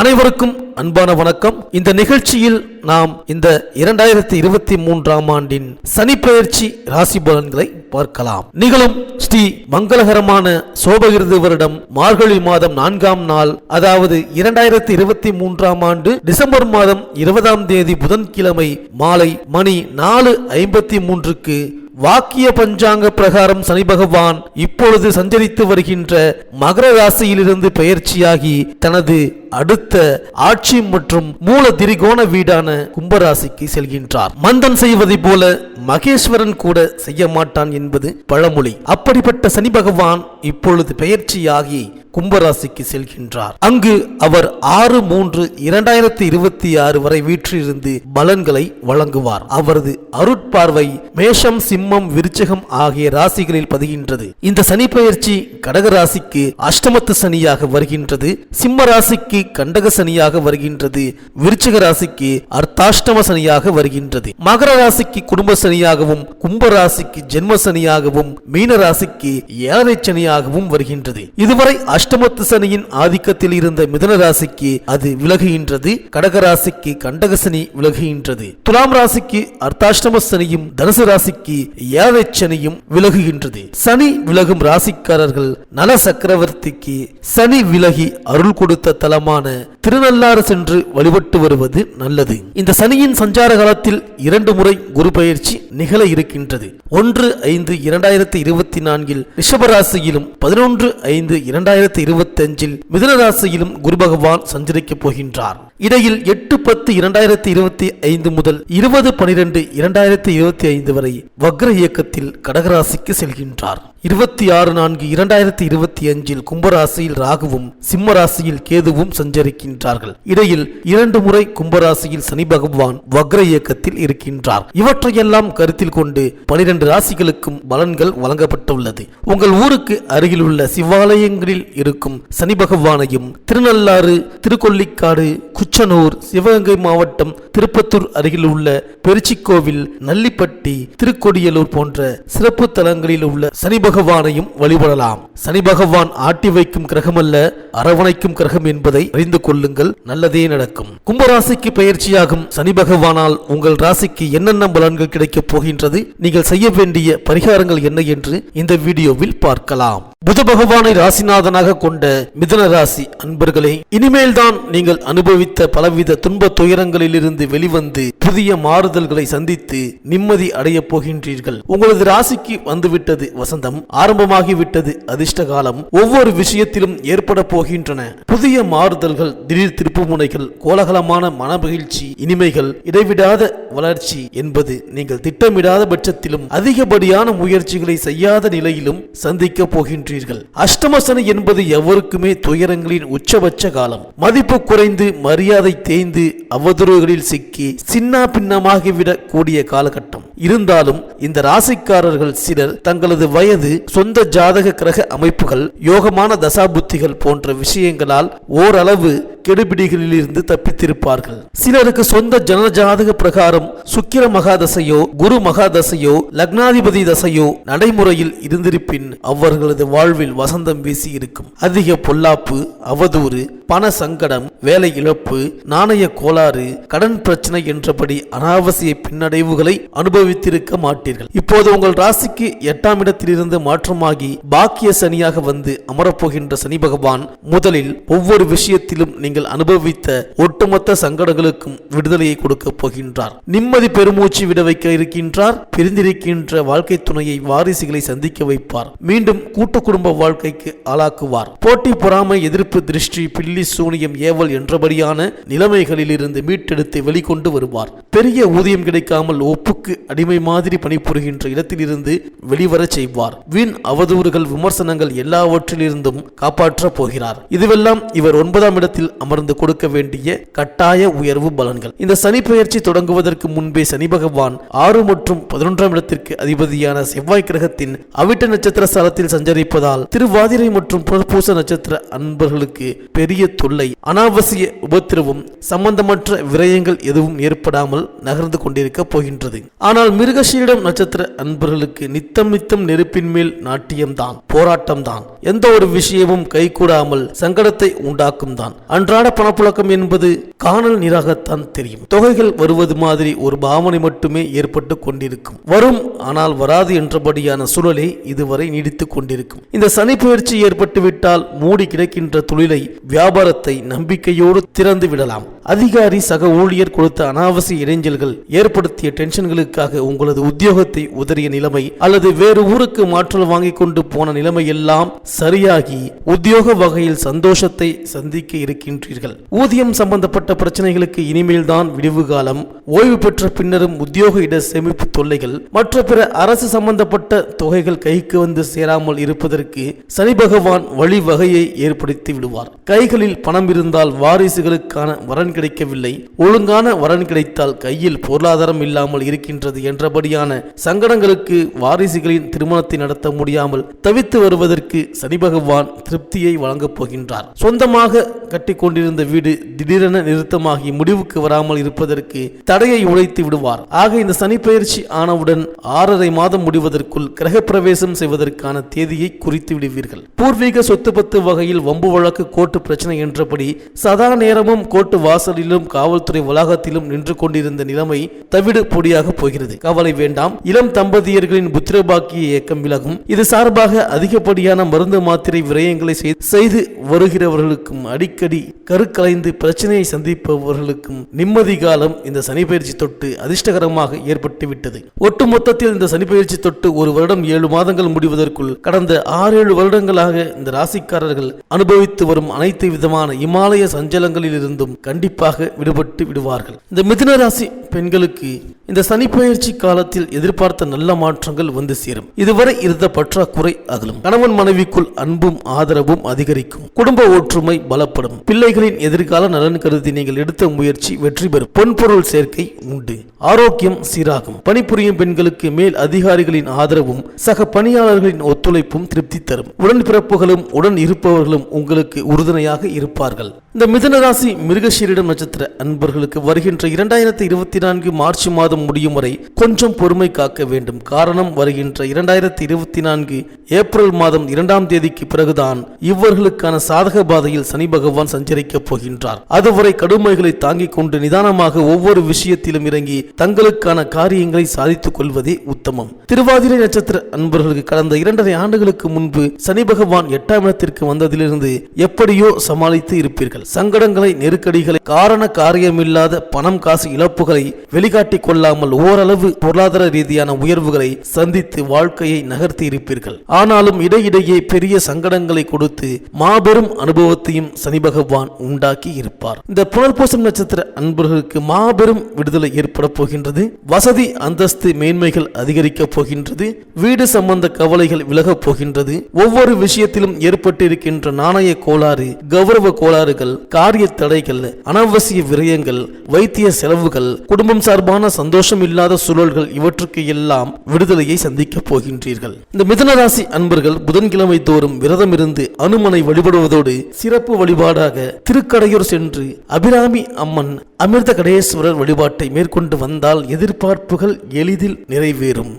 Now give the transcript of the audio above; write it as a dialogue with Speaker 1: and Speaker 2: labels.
Speaker 1: அனைவருக்கும் அன்பான வணக்கம். இந்த நிகழ்ச்சியில் நாம் இந்த 2023 ஆண்டின் சனிப்பெயர்ச்சி ராசி பலன்களை பார்க்கலாம். நிகழும் ஸ்ரீ மங்களகரமான சோபகிருது வருடம் மார்கழி மாதம் 4ஆம் நாள், அதாவது 2023 ஆண்டு டிசம்பர் மாதம் 20ஆம் தேதி புதன்கிழமை மாலை மணி 4:53க்கு வாக்கிய பஞ்சாங்க பிரகாரம் சனி பகவான் இப்பொழுது சஞ்சரித்து வருகின்ற மகர ராசியிலிருந்து பெயர்ச்சியாகி தனது அடுத்த ஆட்சி மற்றும் மூல திரிகோண வீடான கும்பராசிக்கு செல்கின்றார். மந்தன் செய்வதை போல மகேஸ்வரன் கூட செய்ய மாட்டான் என்பது பழமொழி. அப்படிப்பட்ட சனி பகவான் இப்பொழுது பெயர்ச்சியாகி கும்பராசிக்கு செல்கின்றார். அங்கு அவர் 6/3/2026 வரை வீற்றிருந்து பலன்களை வழங்குவார். அவரது அருட்பார்வை மேஷம், சிம்மம், விருச்சிகம் ஆகிய ராசிகளில் பதிகின்றது. இந்த சனி பெயர்ச்சி கடக ராசிக்கு அஷ்டமத்து சனியாக வருகின்றது, சிம்ம ராசிக்கு கண்டக சனியாக வருகின்றது, விருச்சிக ராசிக்கு அர்த்தாஷ்டம சனியாக வருகின்றது, மகர ராசிக்கு குடும்ப சனியாகவும், கும்ப ராசிக்கு ஜென்ம சனியாகவும், மீன ராசிக்கு ஏழரை சனியாகவும் வருகின்றது. இதுவரை அஷ்டமத்து சனியின் ஆதிக்கத்தில் இருந்த மிதுன ராசிக்கு அது விலகுகின்றது, கடக ராசிக்கு கண்டக சனி விலகுகின்றது, துலாம் ராசிக்கு அர்த்தாஷ்டம சனியும், தனுசு ராசிக்கு ஏழரை சனியும் விலகுகின்றது. சனி விலகும் ராசிக்காரர்கள் நல சக்கரவர்த்திக்கு சனி விலகி அருள் கொடுத்த தலமான திருநள்ளாறு சென்று வழிபட்டு வருவது நல்லது. இந்த சனியின் சஞ்சார காலத்தில் 2 முறை குரு பெயர்ச்சி நிகழ இருக்கின்றது. 1/5/2024 ரிஷபராசியிலும் 11/5/2025 மிதுன ராசியிலும் குரு பகவான் சஞ்சரிக்கப் போகின்றார். இடையில் 8/10/2025 முதல் 20/12/2025 வரை வக்ர இயக்கத்தில் கடகராசிக்கு செல்கின்றார். 26/4/2025 கும்பராசியில் ராகுவும் சிம்ம ராசியில் கேதுவும் சஞ்சரிக்கின்றார்கள். இடையில் 2 முறை கும்பராசியில் சனி பகவான் வக்ர இயக்கத்தில் இருக்கின்றார். இவற்றையெல்லாம் கருத்தில் கொண்டு 12 ராசிகளுக்கும் பலன்கள் வழங்கப்பட்டுள்ளது. உங்கள் ஊருக்கு அருகில் உள்ள சிவாலயங்களில் இருக்கும் சனி பகவானையும் திருநள்ளாறு, திருக்கொள்ளிக்காடு, குச்சனூர், சிவகங்கை மாவட்டம் திருப்பத்தூர் அருகில் உள்ள பெருச்சிக்கோவில், நல்லிப்பட்டி, திருக்கொடியலூர் போன்ற சிறப்பு தலங்களில் உள்ள சனி பகவானையும் வழிபடலாம். சனி பகவான் ஆட்டி வைக்கும் கிரகம் அல்ல, அரவணைக்கும் கிரகம் என்பதை அறிந்து கொள்ளுங்கள், நல்லதே நடக்கும். கும்பராசிக்கு பெயர்ச்சியாகும் சனி பகவானால் உங்கள் ராசிக்கு என்னென்ன பலன்கள் கிடைக்கப் போகின்றது, நீங்கள் செய்ய வேண்டிய பரிகாரங்கள் என்ன என்று இந்த வீடியோவில் பார்க்கலாம். புத பகவானை ராசிநாதனாக கொண்ட மிதுன ராசி அன்பர்களே, இனிமேல் தான் நீங்கள் அனுபவித்த பலவித துன்ப துயரங்களிலிருந்து வெளிவந்து புதிய மாறுதல்களை சந்தித்து நிம்மதி அடைய போகின்றீர்கள். உங்களது ராசிக்கு வந்துவிட்டது வசந்தம், ஆரம்பமாகிவிட்டது அதிர்ஷ்ட காலம். ஒவ்வொரு விஷயத்திலும் ஏற்பட போகின்றன புதிய மாறுதல்கள், திடீர் திருப்புமுனைகள், கோலாகலமான மனமகிழ்ச்சி, இனிமைகள், இடைவிடாத வளர்ச்சி என்பது நீங்கள் திட்டமிடாத பட்சத்திலும் அதிகப்படியான முயற்சிகளை செய்யாத நிலையிலும் சந்திக்க போகின்றீர்கள். அஷ்டம சனி என்பது எவருக்குமே துயரங்களின் உச்சபட்ச காலம். மதிப்பு குறைந்து, மரியாதை தேய்ந்து, அவதூறுகளில் சிக்கி சின்ன பின்னமாகிவிடக் கூடிய காலகட்டம். இருந்தாலும் இந்த ராசிக்காரர்கள் சிலர் தங்களது வயது, சொந்த ஜாதக கிரக அமைப்புகள், யோகமான தசாபுத்திகள் போன்ற விஷயங்களால் ஓரளவு கெடுபிடிகளில் இருந்து தப்பித்திருப்பார்கள். சிலருக்கு சொந்த ஜன ஜாதக பிரகாரம் சுக்கிர மகாதசையோ, குரு மகாதசையோ, லக்னாதிபதி தசையோ நடைமுறையில் இருந்திருப்பின் அவர்களது வாழ்வில் வசந்தம் வீசி இருக்கும். அதிக பொல்லாப்பு, அவதூறு, பண சங்கடம், வேலை இழப்பு, நாணய கோளாறு, கடன் பிரச்சனை என்றபடி அனாவசிய பின்னடைவுகளை அனுபவித்திருக்க மாட்டீர்கள். இப்போது உங்கள் ராசிக்கு 8ஆம் இடத்திலிருந்து மாற்றமாகி பாக்கிய சனியாக வந்து அமரப்போகின்ற சனி பகவான் முதலில் ஒவ்வொரு விஷயத்திலும் நீங்கள் அனுபவித்த ஒட்டுமொத்த சங்கடங்களுக்கும் விடுதலையை கொடுக்க போகின்றார். நிம்மதி பெருமூச்சு விட வைக்க இருக்கின்றார். பிரிந்திருக்கின்ற வாழ்க்கை துணையை, வாரிசுகளை சந்திக்க வைப்பார். மீண்டும் கூட்டு குடும்ப வாழ்க்கைக்கு ஆளாக்குவார். போட்டி, பொறாமை, எதிர்ப்பு, திருஷ்டி, பில்லி, சூனியம், ஏவல் என்றபடியான நிலைமைகளில் இருந்து மீட்டெடுத்து வெளிக்கொண்டு வருவார். பெரிய ஊதியம் கிடைக்காமல் ஒப்புக்கு அடிமை மாதிரி பணிபுரிகின்ற இடத்திலிருந்து வெளிவர செய்வார். வீண் அவதூறுகள், விமர்சனங்கள் எல்லாவற்றிலிருந்தும் காப்பாற்ற போகிறார். இதுவெல்லாம் இவர் 9ஆம் இடத்தில் அமர்ந்து கொடுக்க வேண்டிய கட்டாய உயர்வு பலன்கள். இந்த சனி பெயர்ச்சி தொடங்குவதற்கு முன்பே சனி பகவான் 6 மற்றும் 11ஆம் இடத்திற்கு அதிபதியான செவ்வாய் கிரகத்தின் அவிட்ட நட்சத்திர ஸ்தலத்தில் சஞ்சரிப்பதால் திருவாதிரை மற்றும் புனர்பூச நட்சத்திர அன்பர்களுக்கு பெரிய தொல்லை, அனாவசிய உபத்திரவும், சம்பந்தமற்ற விரயங்கள் எதுவும் ஏற்படாமல் நகர்ந்து கொண்டிருக்க போகின்றது. ஆனால் மிருகசீரிடம் நட்சத்திர அன்பர்களுக்கு நித்தம் நித்தம் நெருப்பின் மேல் நாட்டியம்தான், போராட்டம்தான். எந்த ஒரு விஷயமும் கைகூடாமல் சங்கடத்தை உண்டாக்கும் தான். அன்றாட பணப்புழக்கம் என்பது காணல் நீராகத்தான் தெரியும். தொகைகள் வருவது மாதிரி ஒரு பாவனை மட்டுமே ஏற்பட்டு கொண்டிருக்கும். வரும் ஆனால் வராது என்றபடியான சூழலே இதுவரை நீடித்துக் கொண்டிருக்கும். இந்த சனி பெயர்ச்சி ஏற்பட்டுவிட்டால் மூடி கிடக்கின்ற தொழிலை, வியாபாரத்தை நம்பிக்கையோடு திறந்து விடலாம். அதிகாரி சக ஊழியர் கொடுத்த அனாவசிய இடைஞ்சல்கள் ஏற்படுத்திய டென்ஷன்களுக்காக உங்களது உத்தியோகத்தை உதறிய நிலைமை அல்லது வேறு ஊருக்கு மாற்றல் வாங்கி கொண்டு போன நிலைமை எல்லாம் சரியாகி உத்தியோக வகையில் சந்தோஷத்தை சந்திக்க இருக்கின்றீர்கள். ஊதியம் சம்பந்தப்பட்ட பிரச்சனைகளுக்கு இனிமேல் தான் விடிவு காலம். ஓய்வு பெற்ற பின்னரும் உத்தியோக இட சேமிப்பு தொல்லைகள், மற்ற பிற அரசு சம்பந்தப்பட்ட தொகைகள் கைக்கு வந்து சேராமல் இருப்பதற்கு சனி பகவான் வழிவகையை ஏற்படுத்தி விடுவார். கைகளில் பணம் இருந்தால் வாரிசுகளுக்கான வரன் கிடைக்கவில்லை, ஒழுங்கான வரன் கிடைத்தால் கையில் பொருளாதாரம் இல்லாமல் இருக்கின்றது என்றபடியான சங்கடங்களுக்கு வாரிசுகளின் திருமணத்தை நடத்த முடியாமல் தவித்து வருவதற்கு சனி பகவான் திருப்தியை வழங்கப் போகின்றார். சொந்தமாக கட்டி கொண்டிருந்த வீடு திடீரென நிறுத்தமாகி முடிவுக்கு வராமல் இருப்பதற்கு தடையை உழைத்து விடுவார். ஆக இந்த சனி பயிற்சி ஆனவுடன் 6.5 மாதம் முடிவதற்குள் கிரக பிரவேசம் செய்வதற்கான தேதியை குறித்து விடுவீர்கள். பூர்வீக சொத்து பத்து வகையில் வம்பு வழக்கு, கோர்ட்டு பிரச்சனை என்றபடி சதா நேரமும் கோர்ட்டு வாசலிலும் காவல்துறை வளாகத்திலும் நின்று கொண்டிருந்த நிலைமை தவிடு பொடியாக போகிறது. கவலை வேண்டாம். இளம் தம்பதியர்களின் புத்திரபாக்கிய இயக்கம் விலகும். இது சார்பாக அதிகப்படியான மருந்து மாத்திரை விரயங்களை செய்து வருகிறவர்களுக்கும், அடிக்கடி கருக்கலைந்து பிரச்சனையை சந்திப்பவர்களுக்கும் நிம்மதி காலம் இந்த சனி பயிற்சி தொட்டு அதிர்ஷ்டகரமாக ஏற்பட்டுவிட்டது. ஒட்டுமொத்தத்தில் இந்த சனி பயிற்சி தொட்டு ஒரு வருடம் 7 மாதங்கள் முடிவதற்குள் கடந்த 6-7 வருடங்களாக இந்த ராசிக்காரர்கள் அனுபவித்து வரும் அனைத்து விதமான இமாலய சஞ்சலங்களில் இருந்தும் கண்டிப்பாக விடுபட்டு விடுவார்கள். இந்த மிதுன ராசி பெண்களுக்கு இந்த சனி பயிற்சி காலத்தில் எதிர்பார்த்த நல்ல மாற்றங்கள் வந்து சேரும். இதுவரை இருந்த பற்றாக்குறை அகலும். கணவன் மனைவிக்குள் அன்பும் ஆதரவும் அதிகரிக்கும். குடும்ப ஒற்றுமை பலப்படும். பிள்ளைகளின் எதிர்கால நலன் கருதி நீங்கள் எடுத்த முயற்சி வெற்றி பெறும். பொன்பொருள் சேர்க்கை உண்டு. ஆரோக்கியம் சீராகும். பணிபுரியும் பெண்களுக்கு மேல் அதிகாரிகளின் ஆதரவும் சக பணியாளர்களின் ஒத்துழைப்பும் திருப்தி தரும். உடன்பிறப்புகளும் உடன் இருப்பவர்களும் உங்களுக்கு உறுதுணையாக இருப்பார்கள். இந்த மிதுன ராசி மிருகசீரிடம் நட்சத்திர அன்பர்களுக்கு வருகின்ற 2024 மார்ச் மாதம் முடியும் வரை கொஞ்சம் பொறுமை காக்க வேண்டும். காரணம், வருகின்ற 2024 ஏப்ரல் மாதம் 2ஆம் தேதிக்கு பிறகுதான் இவர்களுக்கான சாதக பாதையில் சனி பகவான் சஞ்சரிக்கப் போகின்றார். அதுவரை கடுமைகளை தாங்கிக் கொண்டு நிதானமாக ஒவ்வொரு விஷயத்திலும் இறங்கி தங்களுக்கான காரியங்களை சாதித்துக் கொள்வதே உத்தமம். திருவாதிரை நட்சத்திர அன்பர்களுக்கு கடந்த 2.5 ஆண்டுகளுக்கு முன்பு சனி பகவான் 8ஆம் இடத்திற்கு வந்ததிலிருந்து எப்படியோ சமாளித்து இருப்பீர்கள். சங்கடங்களை, நெருக்கடிகளை, காரண காரியமில்லாத பணம் காசு இழப்புகளை வெளிக்காட்டிக் கொள்ளாமல் ஓரளவு பொருளாதார ரீதியான உயர்வுகளை சந்தித்து வாழ்க்கையை நகர்த்தி இருப்பீர்கள். ஆனாலும் இடையிடையே பெரிய சங்கடங்களை கொடுத்து மாபெரும் அனுபவத்தையும் சனி பகவான் உண்டாக்கி இருப்பார். இந்த புனர்பூசம் நட்சத்திர அன்பர்களுக்கு மாபெரும் விடுதலை ஏற்பட போகின்றது. வசதி, அந்தஸ்து, மேன்மைகள் அதிகரிக்க போகின்றது. வீடு சம்பந்த கவலைகள் விலகப் போகின்றது. ஒவ்வொரு விஷயத்திலும் ஏற்பட்டிருக்கின்ற நாணய கோளாறு, கௌரவ கோளாறுகள், காரிய தடைகள், அனாவசிய விரயங்கள், வைத்திய செலவுகள், குடும்பம் சார்பான சந்தோஷம் இல்லாத சூழல்கள், இவற்றுக்கு எல்லாம் விடுதலையை சந்திக்க போகின்றீர்கள். இந்த மிதுன ராசி அன்பர்கள் புதன்கிழமை தோறும் விரதம் இருந்து அனுமனை வழிபடுவதோடு சிறப்பு வழிபாடாக திருக்கடையூர் சென்று அபிராமி அம்மன், அமிர்த கடேஸ்வரர் வழிபாட்டை மேற்கொண்டு வந்தால் எதிர்பார்ப்புகள் எளிதில் நிறைவேறும்.